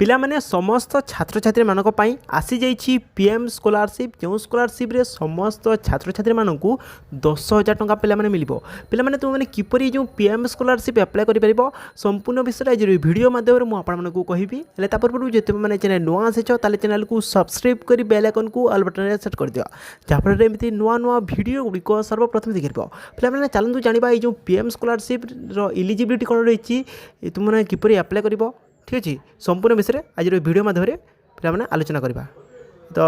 ପିଲାମାନେ ସମସ୍ତ ଛାତ୍ରଛାତ୍ରୀମାନଙ୍କ ପାଇଁ ଆସିଯାଇଛି ପିଏମ୍ ସ୍କଲାରସିପ୍। ଯେଉଁ ସ୍କଲାରସିପ୍ରେ ସମସ୍ତ ଛାତ୍ରଛାତ୍ରୀମାନଙ୍କୁ 10,000 ଟଙ୍କା ପିଲାମାନେ ମିଳିବ। ପିଲାମାନେ ତୁମେମାନେ କିପରି ଯେଉଁ ପିଏମ୍ ସ୍କଲାରସିପ୍ ଆପ୍ଲାଏ କରିପାରିବ ସମ୍ପୂର୍ଣ୍ଣ ବିଷୟରେ ଆଜି ଭିଡ଼ିଓ ମାଧ୍ୟମରେ ମୁଁ ଆପଣମାନଙ୍କୁ କହିବି। ହେଲେ ତା ପୂର୍ବରୁ ଯେତେବେଳେ ଚ୍ୟାନେଲ୍ ନୂଆ ଆସିଛ ତାହେଲେ ଚ୍ୟାନେଲକୁ ସବସ୍କ୍ରାଇବ୍ କରି ବେଲ୍ ଆଇକନ୍କୁ ଅଲ୍ ବଟନ୍ରେ ସେଟ୍ କରିଦିଅ, ଯାହାଫଳରେ ଏମିତି ନୂଆ ନୂଆ ଭିଡ଼ିଓ ଗୁଡ଼ିକ ସର୍ବପ୍ରଥମେ ଦେଖିପାରିବ। ପିଲାମାନେ ଚାଲନ୍ତୁ ଜାଣିବା ଏଇ ଯେଉଁ ପିଏମ୍ ସ୍କଲାରସିପ୍ର ଇଲିଜିବିଲିଟି କ'ଣ ରହିଛି, ତୁମମାନେ କିପରି ଆପ୍ଲାଏ କରିବ। ঠিক আছে, সম্পূর্ণ বিষয়ে আজর ভিডিও মাধ্যমে পিলামানে আলোচনা করা। তো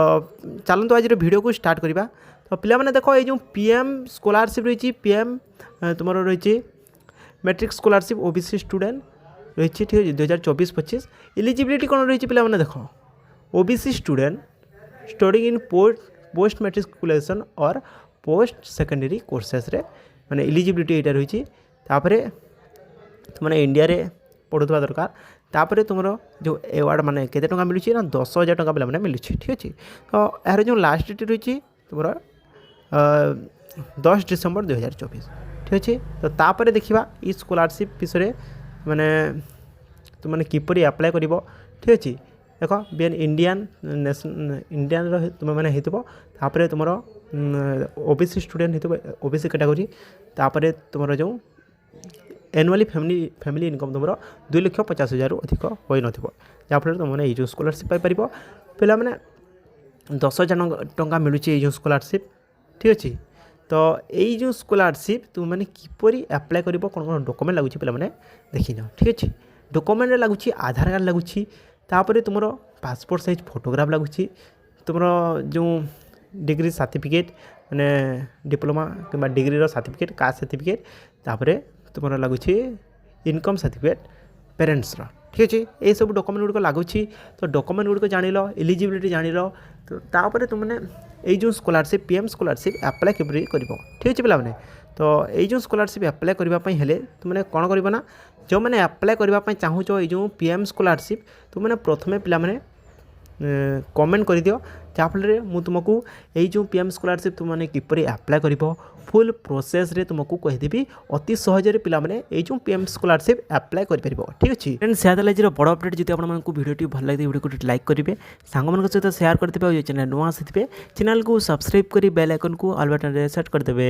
চালু আজর ভিডিও স্টার্ট করা। তো পিলামানে দেখ এই যে পিএম স্কলারশিপ রয়েছে, পিএম তোমার রয়েছে ম্যাট্রিক স্কলারশিপ ওবিসি স্টুডেন্ট রয়েছে, ঠিক আছে 2024-25। ইলিজিবিলিটি কোণ রয়েছে পিলামানে দেখ, OBC student studying in post matriculation or post secondary কোর্সেসরে মানে ইলিজিবিলিটি এইটা রয়েছে। তাপরে তোমার ইন্ডিয়ারে পড়ুଥିବା দরকার। তাপরে তোমার যে এওয়ার্ড মানে কেতে টাকা মিলুଛି না 10,000 টাকা পিলামানে মিলুଛି, ঠিক আছে। তো এর যে লাস্ট ডেট রয়েছে তোমার 10 ডিসেম্বর 2024, ঠিক আছে। তো তাপরে দেখিবা এই স্কলারশিপ বিষয়ে মানে তুমি কিপরি আপ্লাই করব, ঠিক আছে। দেখ বিএন ইন্ডিয়ান তুমি মানে হইতব, তাপরে তোমার ওবিসি স্টুডেন্ট হইতব, ওবিসি ক্যাটাগোরি। তাপরে তোমার যে एनुअली फैमिली इनकम तुम 2,50,000 अधिक हो नफल तुमने ये स्कॉलरशिप पाइपर। पिला मैंने 10,000 टंका मिलूँ ये स्कॉलरशिप, ठीक अच्छे। तो यही जो स्कॉलरशिप तुम मैंने किपरि अप्लाई कर कौन कौन डॉक्यूमेंट लगुच पे देखी न, ठीक अच्छे। डॉक्यूमेंट लगुच आधार कार्ड लगुच, तापर तुम पासपोर्ट साइज फोटोग्राफ लगुच, तुम जो डिग्री सर्टिफिकेट मैंने डिप्लोमा कि डिग्री सर्टिफिकेट, कास्ट सर्टिफिकेट, तापर तुम लगुच इनकम सर्टिफिकेट पेरेंट्स, ठीक अच्छे। ये सब डॉक्यूमेंट गुड़िक लगुच। तो डॉक्यूमेंट गुड़िक जान लो, एलिजिबिलिटी जान लो, तो तापर तुमने ये जो स्कॉलरशिप पीएम स्कॉलरशिप अप्लाई केबरी करिवो, ठीक अच्छे पिलाने। तो ये जो स्कॉलरशिप अप्लाई करने हेले तुमने कौन कर ना, जो मैंने अप्लाई करने चाहूच ये जो पीएम स्कॉलरशिप तुमने प्रथमे पिलाने कमेंट कर दियो, जहाँफल मु तुमको यही जो पीएम स्कॉलरशिप तुमने किपरि अप्लाई कर फुल प्रोसेस रे तुमको कहीदेवी अति सहजरे पिलाने जो पीएम स्कॉलरशिप अप्लाई कर, ठीक अच्छे। फ्रेंड्स यहाँ आज बड़ अपडेट जब आपको वीडियो भल लगे वीडियो को लाइक करेंगे, सांग सहित शेयर करते, चैनल नुआ आसी चैनल को सब्सक्राइब कर बेल आइकन को ऑल बटन रे सेट करदेवे।